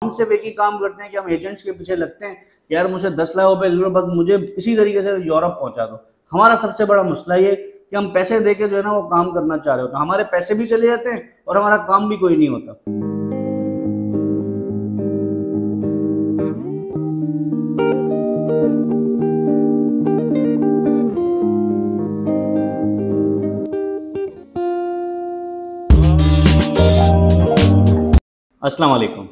हम सिर्फ एक ही काम करते हैं कि हम एजेंट्स के पीछे लगते हैं, यार मुझे 10 लाख रुपए ले लो, बस मुझे किसी तरीके से यूरोप पहुंचा दो। हमारा सबसे बड़ा मसला ये कि हम पैसे देके जो है ना वो काम करना चाह रहे होते हैं, हमारे पैसे भी चले जाते हैं और हमारा काम भी कोई नहीं होता। अस्सलाम वालेकुम,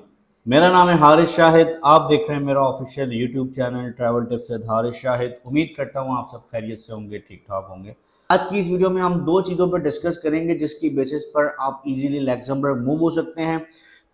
मेरा नाम है हारिस शाहिद। आप देख रहे हैं मेरा official YouTube channel travel tips with Haris Shahid. उम्मीद करता हूँ आप सब खैरियत से होंगे, ठीक ठाक होंगे। आज की इस वीडियो में हम दो चीज़ों पर डिस्कस करेंगे जिसकी बेसिस पर आप इजीली लग्जमबर्ग मूव हो सकते हैं।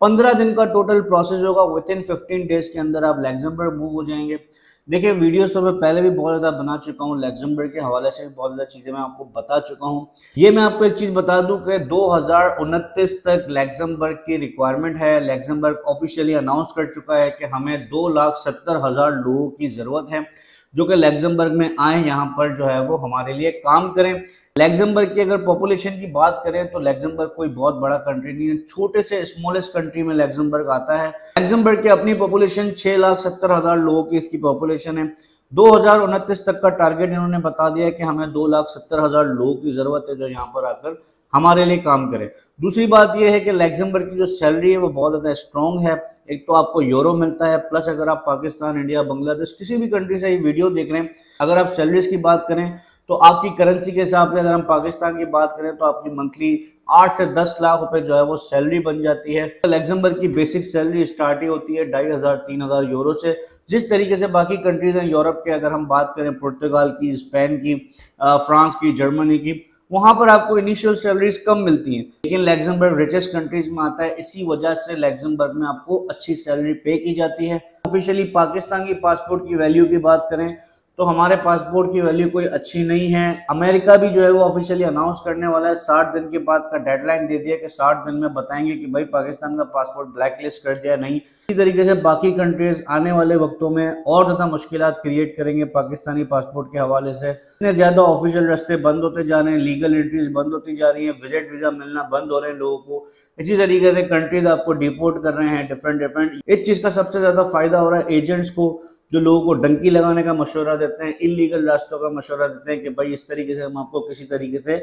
15 दिन का टोटल प्रोसेस होगा, विद इन 15 डेज के अंदर आप लग्जमबर्ग मूव हो जाएंगे। देखिए वीडियोस तो मैं पहले भी बहुत ज़्यादा बना चुका हूँ, लग्जमबर्ग के हवाले से बहुत ज़्यादा चीज़ें मैं आपको बता चुका हूँ। ये मैं आपको एक चीज़ बता दूं कि 2029 तक लग्जमबर्ग की रिक्वायरमेंट है। लग्जमबर्ग ऑफिशियली अनाउंस कर चुका है कि हमें 2,70,000 लोगों की ज़रूरत है जो कि लग्जमबर्ग में आए, यहाँ पर जो है वो हमारे लिए काम करें। लग्जमबर्ग की अगर पॉपुलेशन की बात करें तो लग्जमबर्ग कोई बहुत बड़ा कंट्री नहीं है, छोटे से स्मॉलेस्ट कंट्री में लग्जमबर्ग आता है। लग्जमबर्ग की अपनी पॉपुलेशन 6,70,000 लोगों की इसकी पॉपुलेशन है। 2029 तक का टारगेट इन्होंने बता दिया है कि हमें 2,70,000 लोगों की जरूरत है जो यहाँ पर आकर हमारे लिए काम करें। दूसरी बात यह है कि लग्जमबर्ग की जो सैलरी है वो बहुत ज़्यादा स्ट्रॉन्ग है। एक तो आपको यूरो मिलता है, प्लस अगर आप पाकिस्तान, इंडिया, बांग्लादेश किसी भी कंट्री से ये वीडियो देख रहे हैं, अगर आप सैलरीज की बात करें तो आपकी करेंसी के हिसाब से अगर हम पाकिस्तान की बात करें तो आपकी मंथली 8 से 10 लाख रुपए जो है वो सैलरी बन जाती है। लग्जमबर्ग की बेसिक सैलरी स्टार्ट ही होती है 2,500-3,000 यूरो से। जिस तरीके से बाकी कंट्रीज हैं यूरोप के, अगर हम बात करें पुर्तगाल की, स्पेन की, फ्रांस की, जर्मनी की, वहां पर आपको इनिशियल सैलरीज कम मिलती हैं, लेकिन लग्जमबर्ग रिचेस्ट कंट्रीज में आता है। इसी वजह से लग्जमबर्ग में आपको अच्छी सैलरी पे की जाती है। ऑफिशियली पाकिस्तान की पासपोर्ट की वैल्यू की बात करें तो हमारे पासपोर्ट की वैल्यू कोई अच्छी नहीं है। अमेरिका भी जो है वो ऑफिशियली अनाउंस करने वाला है, 60 दिन के बाद का डेडलाइन दे दिया कि 60 दिन में बताएंगे कि भाई पाकिस्तान का पासपोर्ट ब्लैक लिस्ट कर दिया नहीं। इसी तरीके से बाकी कंट्रीज आने वाले वक्तों में और ज़्यादा मुश्किलात क्रिएट करेंगे पाकिस्तानी पासपोर्ट के हवाले से। इतने ज़्यादा ऑफिशियल रास्ते बंद होते जा रहे हैं, लीगल एंट्रीज बंद होती जा रही हैं, विजिट वीज़ा मिलना बंद हो रहे हैं लोगों को। इसी तरीके से कंट्रीज आपको डिपोर्ट कर रहे हैं डिफरेंट। इस चीज़ का सबसे ज़्यादा फायदा हो रहा है एजेंट्स को, जो लोगों को डंकी लगाने का मशवरा देते हैं, इलीगल रास्तों का मशवरा देते हैं कि भाई इस तरीके से हम आपको किसी तरीके से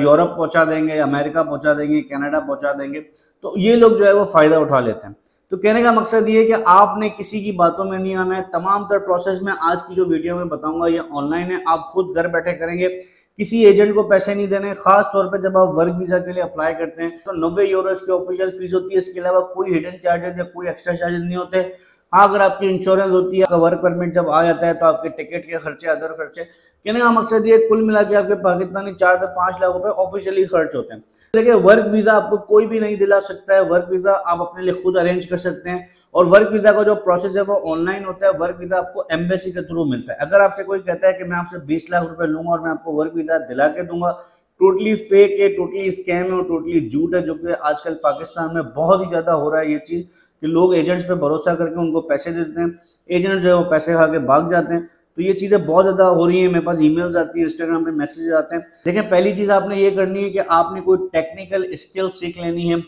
यूरोप पहुंचा देंगे, अमेरिका पहुंचा देंगे, कनाडा पहुंचा देंगे। तो ये लोग जो है वो फायदा उठा लेते हैं। तो कहने का मकसद ये है कि आपने किसी की बातों में नहीं आना है। तमाम तर प्रोसेस में आज की जो वीडियो में बताऊंगा ये ऑनलाइन है, आप खुद घर बैठे करेंगे, किसी एजेंट को पैसे नहीं देने। खास तौर पे जब आप वर्क वीजा के लिए अप्लाई करते हैं तो 90 यूरो इसकी ऑफिशियल फीस होती है। इसके अलावा कोई हिडन चार्जेस या कोई एक्स्ट्रा चार्जेस नहीं होते। हाँ, अगर आपकी इंश्योरेंस होती है, वर्क परमिट जब आ जाता है तो आपके टिकट के खर्चे, अदर खर्चे, कहने का मकसद ये कुल मिला के आपके पाकिस्तानी 4 से 5 लाख रुपए ऑफिशियली खर्च होते हैं। देखिए वर्क वीजा आपको कोई भी नहीं दिला सकता है। वर्क वीजा आप अपने लिए खुद अरेंज कर सकते हैं और वर्क वीजा का जो प्रोसेस है वो ऑनलाइन होता है। वर्क वीजा आपको एम्बेसी के थ्रू मिलता है। अगर आपसे कोई कहता है कि मैं आपसे 20 लाख रुपए लूंगा और मैं आपको वर्क वीजा दिला के दूंगा, टोटली फेक है, टोटली स्कैम है और टोटली झूठ है, जो कि आजकल पाकिस्तान में बहुत ही ज्यादा हो रहा है ये चीज कि लोग एजेंट्स पे भरोसा करके उनको पैसे देते हैं, एजेंट जो है वो पैसे खा के भाग जाते हैं। तो ये चीज़ें बहुत ज़्यादा हो रही हैं। मेरे पास ईमेल्स आती है, इंस्टाग्राम पे मैसेज आते हैं। देखिए पहली चीज़ आपने ये करनी है कि आपने कोई टेक्निकल स्किल सीख लेनी है।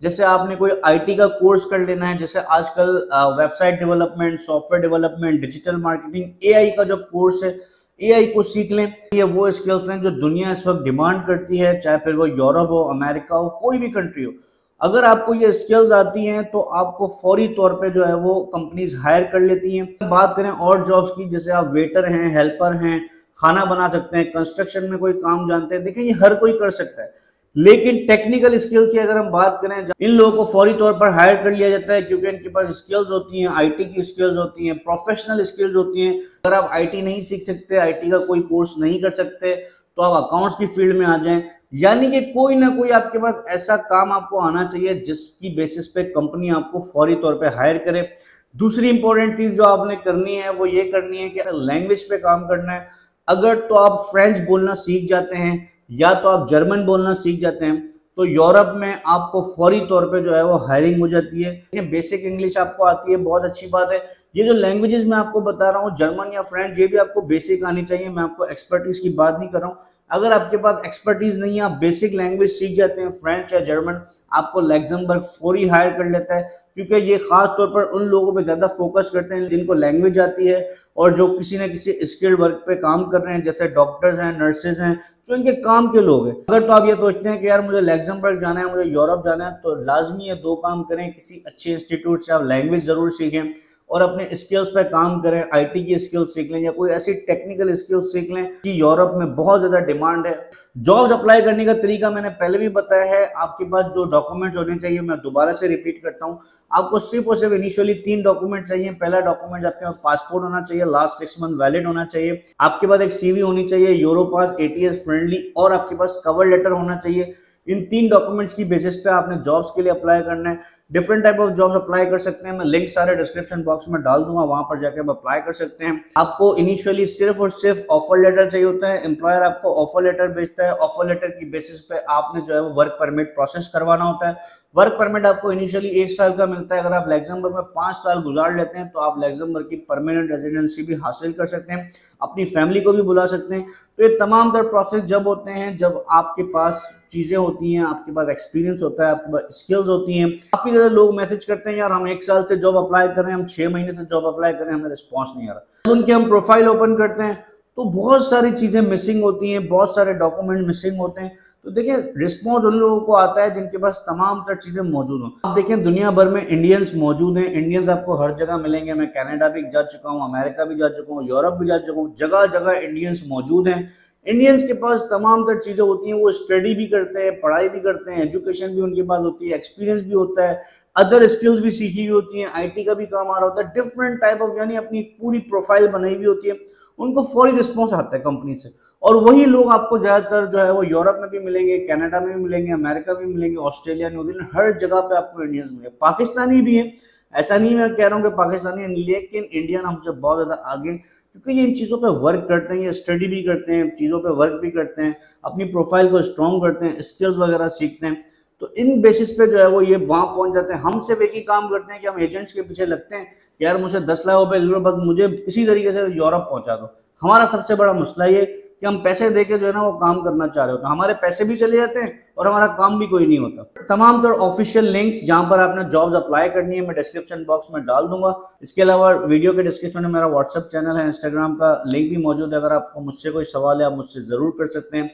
जैसे आपने कोई आईटी का कोर्स कर लेना है, जैसे आजकल website development, software development, digital marketing, AI का जो कोर्स है, एआई को सीख लें। ये वो स्किल्स हैं जो दुनिया इस वक्त डिमांड करती है, चाहे फिर वो यूरोप हो, अमेरिका हो, कोई भी कंट्री हो। अगर आपको ये स्किल्स आती हैं तो आपको फौरी तौर पे जो है वो कंपनीज हायर कर लेती हैं। बात करें और जॉब्स की, जैसे आप वेटर हैं, हेल्पर हैं, खाना बना सकते हैं, कंस्ट्रक्शन में कोई काम जानते हैं, देखिए ये हर कोई कर सकता है। लेकिन टेक्निकल स्किल्स की अगर हम बात करें, इन लोगों को फौरी तौर पर हायर कर लिया जाता है क्योंकि इनके पास स्किल्स होती हैं, आईटी की स्किल्स होती हैं, प्रोफेशनल स्किल्स होती हैं। अगर आप आईटी नहीं सीख सकते, आईटी का कोई कोर्स नहीं कर सकते, तो आप अकाउंट्स की फील्ड में आ जाएं। यानी कि कोई ना कोई आपके पास ऐसा काम आपको आना चाहिए जिसकी बेसिस पे कंपनी आपको फौरी तौर पे हायर करे। दूसरी इंपॉर्टेंट चीज जो आपने करनी है वो ये करनी है कि लैंग्वेज पे काम करना है। अगर तो आप फ्रेंच बोलना सीख जाते हैं या तो आप जर्मन बोलना सीख जाते हैं तो यूरोप में आपको फौरी तौर पे जो है वो हायरिंग हो जाती है। बेसिक इंग्लिश आपको आती है, बहुत अच्छी बात है। ये जो लैंग्वेजेस मैं आपको बता रहा हूँ, जर्मन या फ्रेंच, ये भी आपको बेसिक आनी चाहिए। मैं आपको एक्सपर्टीज की बात नहीं कर रहा हूँ, अगर आपके पास एक्सपर्टीज नहीं है, आप बेसिक लैंग्वेज सीख जाते हैं, फ्रेंच या जर्मन, आपको लग्जमबर्ग फौरी हायर कर लेता है, क्योंकि ये खास तौर पर उन लोगों पे ज़्यादा फोकस करते हैं जिनको लैंग्वेज आती है और जो किसी न किसी स्किल्ड वर्क पे काम कर रहे हैं, जैसे डॉक्टर्स हैं, नर्सेज हैं, जो इनके काम के लोग हैं। अगर तो आप ये सोचते हैं कि यार मुझे लग्जमबर्ग जाना है, मुझे यूरोप जाना है, तो लाजमी है दो काम करें, किसी अच्छे इंस्टीट्यूट से आप लैंग्वेज ज़रूर सीखें और अपने स्किल्स पे काम करें, आईटी की स्किल्स सीख लें या कोई ऐसी टेक्निकल स्किल्स सीख लें कि यूरोप में बहुत ज़्यादा डिमांड है। जॉब्स अप्लाई करने का तरीका मैंने पहले भी बताया है। आपके पास जो डॉक्यूमेंट्स होने चाहिए, मैं दोबारा से रिपीट करता हूँ, आपको सिर्फ और सिर्फ इनिशियली 3 डॉक्यूमेंट चाहिए। पहला डॉक्यूमेंट आपके पास पासपोर्ट होना चाहिए, लास्ट 6 मंथ वैलिड होना चाहिए। आपके पास एक सीवी होनी चाहिए, यूरोपास, एटीएस फ्रेंडली, और आपके पास कवर लेटर होना चाहिए। इन 3 डॉक्यूमेंट्स की बेसिस पे आपने जॉब्स के लिए अप्लाई करना है। Different type of jobs apply कर सकते हैं, मैं लिंक सारे डिस्क्रिप्शन बॉक्स में डाल दूंगा, वहां पर जाकर आप अप्लाई कर सकते हैं। आपको इनिशियली सिर्फ और सिर्फ ऑफर लेटर चाहिए होता है। एम्प्लॉयर आपको ऑफर लेटर भेजता है, ऑफर लेटर की बेसिस पे आपने जो है वो वर्क परमिट प्रोसेस करवाना होता है। वर्क परमिट आपको इनिशियली 1 साल का मिलता है। अगर आप लग्जमबर्ग में 5 साल गुजार लेते हैं तो आप लग्जमबर्ग की परमानेंट रेजिडेंसी भी हासिल कर सकते हैं, अपनी फैमिली को भी बुला सकते हैं। तो ये तमाम तर प्रोसेस जब होते हैं जब आपके पास चीजें होती हैं, आपके पास एक्सपीरियंस होता है, आपके पास स्किल्स होती हैं। काफी ज्यादा लोग मैसेज करते हैं यार हम 1 साल से जॉब अप्लाई कर रहे हैं, हम 6 महीने से जॉब अप्लाई कर रहे हैं, हमें रिस्पॉन्स नहीं आ रहा। उनके हम प्रोफाइल ओपन करते हैं तो बहुत सारी चीजें मिसिंग होती हैं, बहुत सारे डॉक्यूमेंट मिसिंग होते हैं। तो देखिए रिस्पॉन्स उन लोगों को आता है जिनके पास तमाम तर चीजें मौजूद हों। आप देखें दुनिया भर में इंडियंस मौजूद हैं, इंडियंस आपको हर जगह मिलेंगे। मैं कनाडा भी जा चुका हूँ, अमेरिका भी जा चुका हूँ, यूरोप भी जा चुका हूँ, जगह जगह इंडियंस मौजूद हैं। इंडियंस के पास तमाम तर चीजें होती हैं, वो स्टडी भी करते हैं, पढ़ाई भी करते हैं, एजुकेशन भी उनके पास होती है, एक्सपीरियंस भी होता है, अदर स्किल्स भी सीखी हुई होती हैं, आईटी का भी काम आ रहा होता है, डिफरेंट टाइप ऑफ, यानी अपनी पूरी प्रोफाइल बनाई हुई होती है। उनको फौरी रिस्पॉन्स आता है कंपनी से, और वही लोग आपको ज्यादातर जो है वो यूरोप में भी मिलेंगे, कनाडा में भी मिलेंगे, अमेरिका में भी मिलेंगे, ऑस्ट्रेलिया, न्यूजीलैंड, हर जगह पे आपको इंडियंस मिलेंगे। पाकिस्तानी भी है, ऐसा नहीं मैं कह रहा हूँ कि पाकिस्तानी है, लेकिन इंडियन हमसे बहुत ज्यादा आगे, क्योंकि ये इन चीज़ों पे वर्क करते हैं, ये स्टडी भी करते हैं, चीज़ों पे वर्क भी करते हैं, अपनी प्रोफाइल को स्ट्रॉन्ग करते हैं, स्किल्स वगैरह सीखते हैं। तो इन बेसिस पे जो है वो ये वहाँ पहुँच जाते हैं। हम सिर्फ एक ही काम करते हैं कि हम एजेंट्स के पीछे लगते हैं कि यार मुझे 10 लाख रुपए ले लो, बस मुझे किसी तरीके से यूरोप पहुँचा दो। हमारा सबसे बड़ा मसला ये कि हम पैसे देके जो है ना वो काम करना चाह रहे होते हैं, हमारे पैसे भी चले जाते हैं और हमारा काम भी कोई नहीं होता। तमाम तरह ऑफिशियल लिंक्स जहां पर आपने जॉब्स अप्लाई करनी है मैं डिस्क्रिप्शन बॉक्स में डाल दूंगा। इसके अलावा वीडियो के डिस्क्रिप्शन में मेरा व्हाट्सएप चैनल है, इंस्टाग्राम का लिंक भी मौजूद है। अगर आपको मुझसे कोई सवाल है आप मुझसे जरूर कर सकते हैं।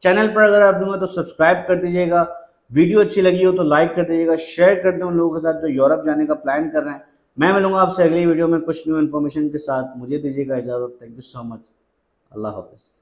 चैनल पर अगर आप दूंगा तो सब्सक्राइब कर दीजिएगा, वीडियो अच्छी लगी हो तो लाइक कर दीजिएगा, शेयर कर दें उन लोगों के साथ जो यूरोप जाने का प्लान कर रहे हैं। मैं मिलूंगा आपसे अगली वीडियो में कुछ न्यू इन्फॉर्मेशन के साथ। मुझे दीजिएगा इजाजत। Thank you so much. Allah Hafiz.